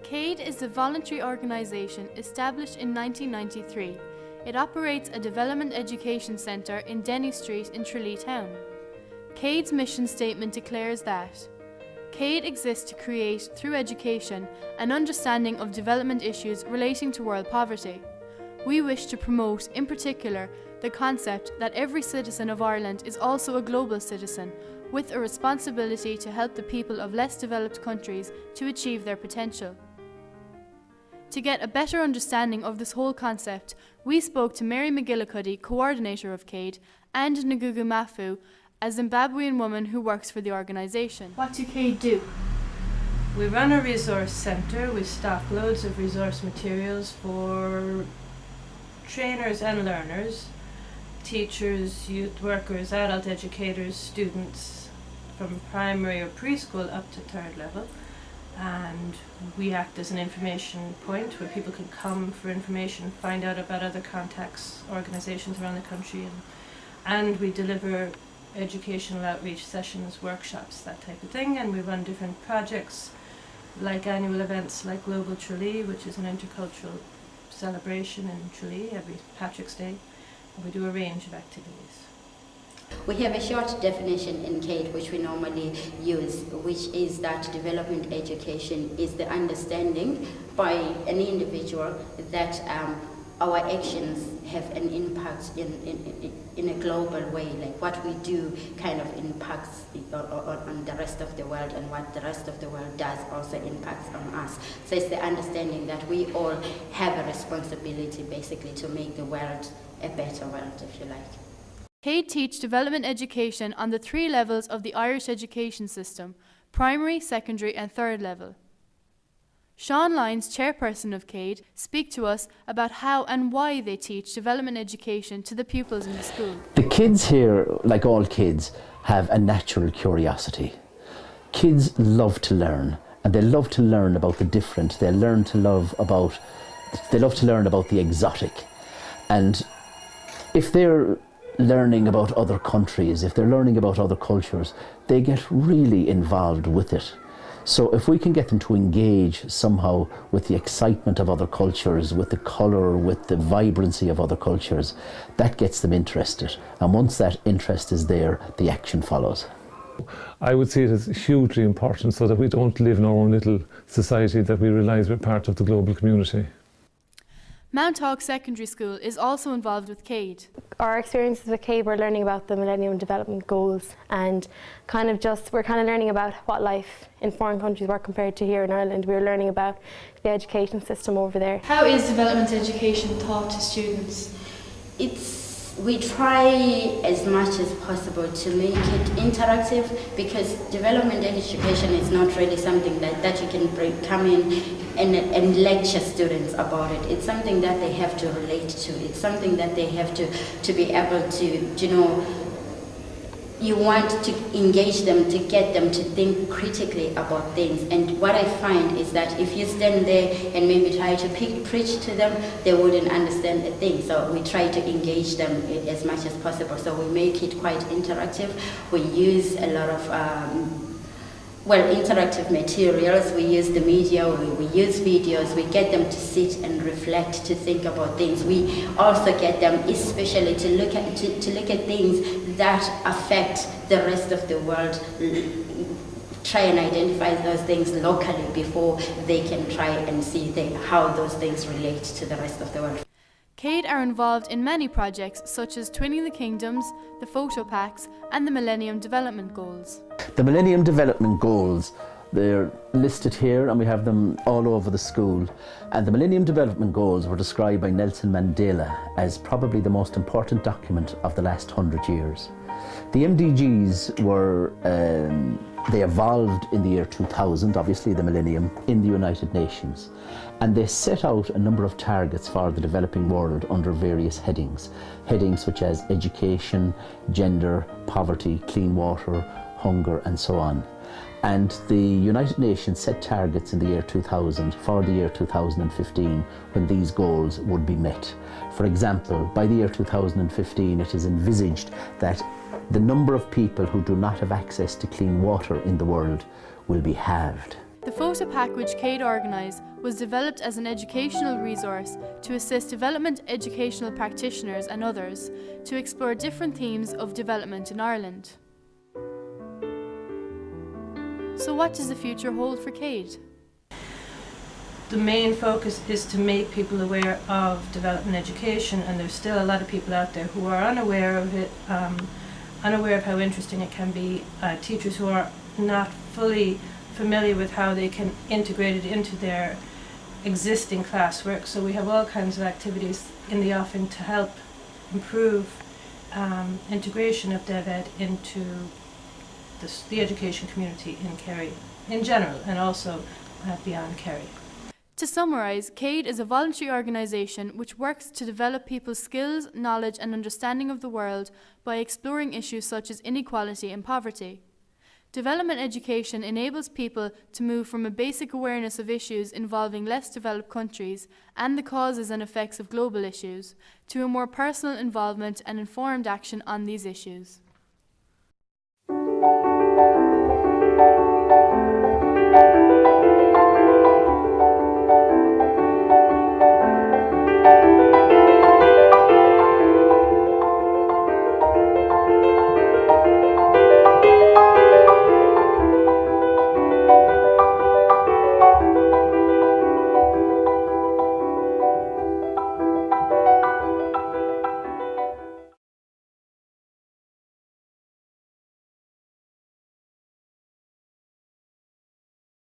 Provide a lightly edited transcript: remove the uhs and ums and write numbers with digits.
KADE is a voluntary organisation established in 1993. It operates a development education centre in Denny Street in Tralee town. KADE's mission statement declares that KADE exists to create, through education, an understanding of development issues relating to world poverty. We wish to promote, in particular, the concept that every citizen of Ireland is also a global citizen, with a responsibility to help the people of less developed countries to achieve their potential. To get a better understanding of this whole concept, we spoke to Mary McGillicuddy, coordinator of KADE, and Ngugu Mafu, a Zimbabwean woman who works for the organisation. What do KADE do? We run a resource centre. We stock loads of resource materials for trainers and learners, teachers, youth workers, adult educators, students from primary or preschool up to third level. And we act as an information point where people can come for information, find out about other contacts, organisations around the country, and we deliver educational outreach sessions, workshops, that type of thing. And we run different projects like annual events like Global Tralee, which is an intercultural celebration in Tralee every Patrick's Day, and we do a range of activities. We have a short definition in KADE which we normally use, which is that development education is the understanding by an individual that our actions have an impact in a global way, like what we do kind of impacts on the rest of the world, and what the rest of the world does also impacts on us. So it's the understanding that we all have a responsibility basically to make the world a better world, if you like. KADE teach development education on the 3 levels of the Irish education system: primary, secondary and third level. Sean Lyons, chairperson of KADE, speak to us about how and why they teach development education to the pupils in the school. The kids here, like all kids, have a natural curiosity. Kids love to learn, and they love to learn about the different. They love to learn about the exotic. And if they're learning about other countries, if they're learning about other cultures, they get really involved with it. So if we can get them to engage somehow with the excitement of other cultures, with the colour, with the vibrancy of other cultures, that gets them interested. And once that interest is there, the action follows. I would see it as hugely important so that we don't live in our own little society, that we realise we're part of the global community. Mount Hawk Secondary School is also involved with KADE. Our experiences with KADE, we're learning about the Millennium Development Goals, and we're learning about what life in foreign countries were compared to here in Ireland. We're learning about the education system over there. How is development education taught to students? We try as much as possible to make it interactive, because development education is not really something that you can come in and lecture students about it. It's something that they have to relate to. It's something that they have to be able to, you want to engage them, to get them to think critically about things. And what I find is that if you stand there and maybe try to preach to them, they wouldn't understand a thing. So we try to engage them as much as possible. So we make it quite interactive. We use a lot of interactive materials. We use the media, we use videos, we get them to sit and reflect, to think about things. We also get them especially to look at things that affect the rest of the world, try and identify those things locally before they can try and see how those things relate to the rest of the world. KADE are involved in many projects such as Twinning the Kingdoms, the Photo Packs and the Millennium Development Goals. The Millennium Development Goals, they're listed here and we have them all over the school. And the Millennium Development Goals were described by Nelson Mandela as probably the most important document of the last 100 years. The MDGs were, they evolved in the year 2000, obviously the millennium, in the United Nations. And they set out a number of targets for the developing world under various headings. Headings such as education, gender, poverty, clean water, hunger and so on. And the United Nations set targets in the year 2000 for the year 2015 when these goals would be met. For example, by the year 2015 it is envisaged that the number of people who do not have access to clean water in the world will be halved. The photo pack which KADE organised was developed as an educational resource to assist development educational practitioners and others to explore different themes of development in Ireland. So what does the future hold for KADE? The main focus is to make people aware of development education, and there's still a lot of people out there who are unaware of it, unaware of how interesting it can be, teachers who are not fully familiar with how they can integrate it into their existing classwork. So we have all kinds of activities in the offing to help improve integration of DevEd into the education community in Kerry in general, and also beyond Kerry. To summarise, KADE is a voluntary organisation which works to develop people's skills, knowledge and understanding of the world by exploring issues such as inequality and poverty. Development education enables people to move from a basic awareness of issues involving less developed countries and the causes and effects of global issues to a more personal involvement and informed action on these issues.